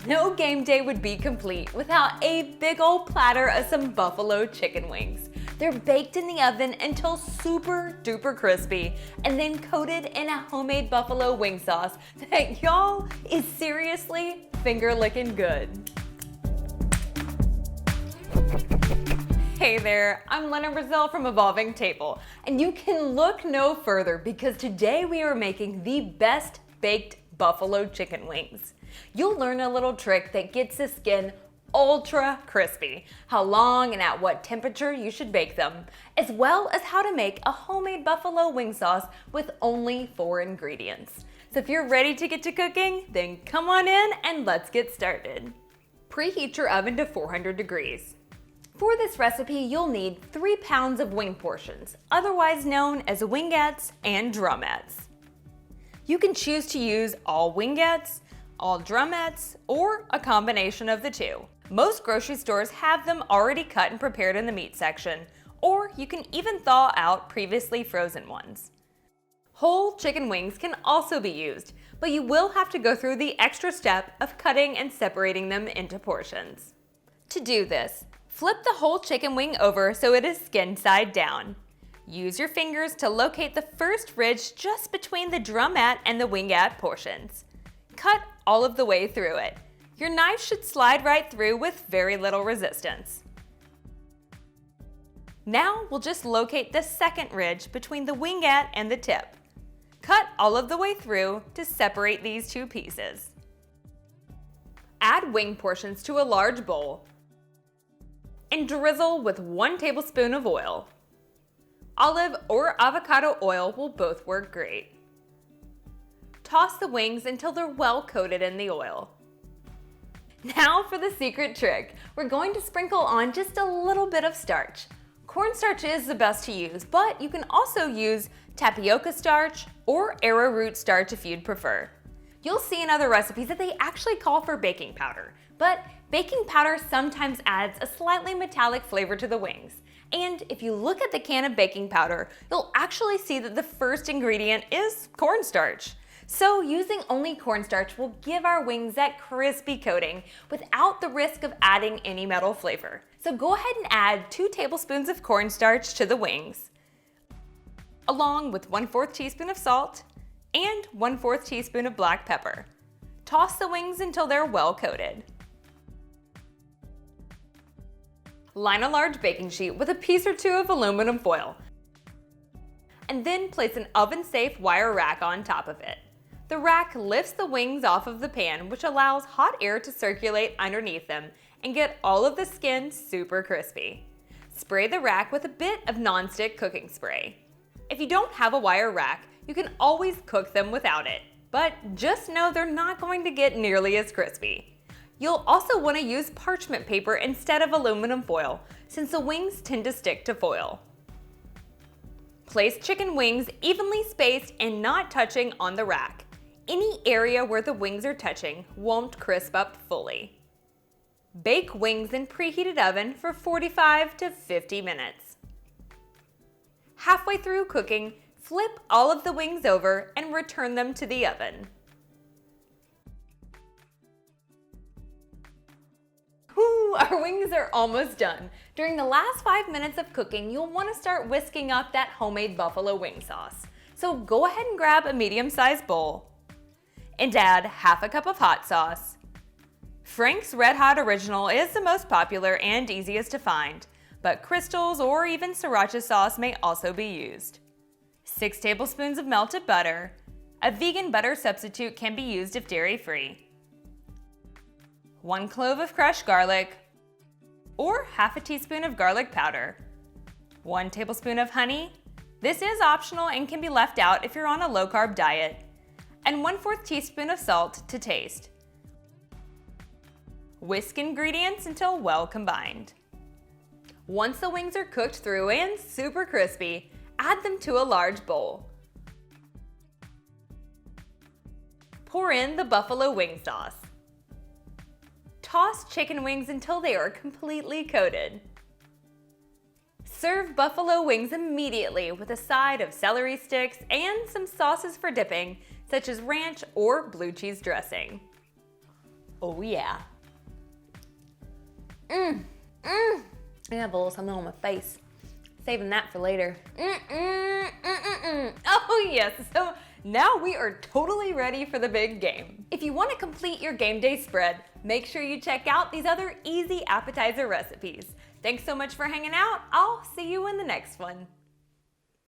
No game day would be complete without a big old platter of some buffalo chicken wings. They're baked in the oven until super duper crispy and then coated in a homemade buffalo wing sauce that, y'all, is seriously finger licking good. Hey there, I'm Lena Brazil from Evolving Table, and you can look no further because today we are making the best baked buffalo chicken wings. You'll learn a little trick that gets the skin ultra crispy, how long and at what temperature you should bake them, as well as how to make a homemade buffalo wing sauce with only 4 ingredients. So if you're ready to get to cooking, then come on in and let's get started. Preheat your oven to 400 degrees. For this recipe, you'll need 3 pounds of wing portions, otherwise known as wingettes and drumettes. You can choose to use all wingettes, all drumettes, or a combination of the two. Most grocery stores have them already cut and prepared in the meat section, or you can even thaw out previously frozen ones. Whole chicken wings can also be used, but you will have to go through the extra step of cutting and separating them into portions. To do this, flip the whole chicken wing over so it is skin side down. Use your fingers to locate the first ridge just between the drumette and the wingette portions. Cut all of the way through it. Your knife should slide right through with very little resistance. Now we'll just locate the second ridge between the wingette and the tip. Cut all of the way through to separate these two pieces. Add wing portions to a large bowl and drizzle with 1 tablespoon of oil. Olive or avocado oil will both work great. Toss the wings until they're well coated in the oil. Now for the secret trick. We're going to sprinkle on just a little bit of starch. Cornstarch is the best to use, but you can also use tapioca starch or arrowroot starch if you'd prefer. You'll see in other recipes that they actually call for baking powder, but baking powder sometimes adds a slightly metallic flavor to the wings. And if you look at the can of baking powder, you'll actually see that the first ingredient is cornstarch. So using only cornstarch will give our wings that crispy coating without the risk of adding any metal flavor. So go ahead and add 2 tablespoons of cornstarch to the wings, along with 1/4 teaspoon of salt and 1/4 teaspoon of black pepper. Toss the wings until they're well coated. Line a large baking sheet with a piece or 2 of aluminum foil, and then place an oven-safe wire rack on top of it. The rack lifts the wings off of the pan, which allows hot air to circulate underneath them and get all of the skin super crispy. Spray the rack with a bit of nonstick cooking spray. If you don't have a wire rack, you can always cook them without it, but just know they're not going to get nearly as crispy. You'll also want to use parchment paper instead of aluminum foil, since the wings tend to stick to foil. Place chicken wings evenly spaced and not touching on the rack. Any area where the wings are touching won't crisp up fully. Bake wings in preheated oven for 45 to 50 minutes. Halfway through cooking, flip all of the wings over and return them to the oven. Our wings are almost done. During the last 5 minutes of cooking, you'll want to start whisking up that homemade buffalo wing sauce. So go ahead and grab a medium-sized bowl and add 1/2 cup of hot sauce. Frank's Red Hot Original is the most popular and easiest to find, but Crystal's or even sriracha sauce may also be used. 6 tablespoons of melted butter. A vegan butter substitute can be used if dairy-free. 1 clove of crushed garlic, or 1/2 teaspoon of garlic powder. 1 tablespoon of honey. This is optional and can be left out if you're on a low-carb diet. And 1/4 teaspoon of salt to taste. Whisk ingredients until well combined. Once the wings are cooked through and super crispy, add them to a large bowl. Pour in the buffalo wing sauce. Toss chicken wings until they are completely coated. Serve buffalo wings immediately with a side of celery sticks and some sauces for dipping, such as ranch or blue cheese dressing. Oh yeah. I have a little something on my face. Saving that for later. Oh yes, so now we are totally ready for the big game. If you want to complete your game day spread, make sure you check out these other easy appetizer recipes. Thanks so much for hanging out. I'll see you in the next one.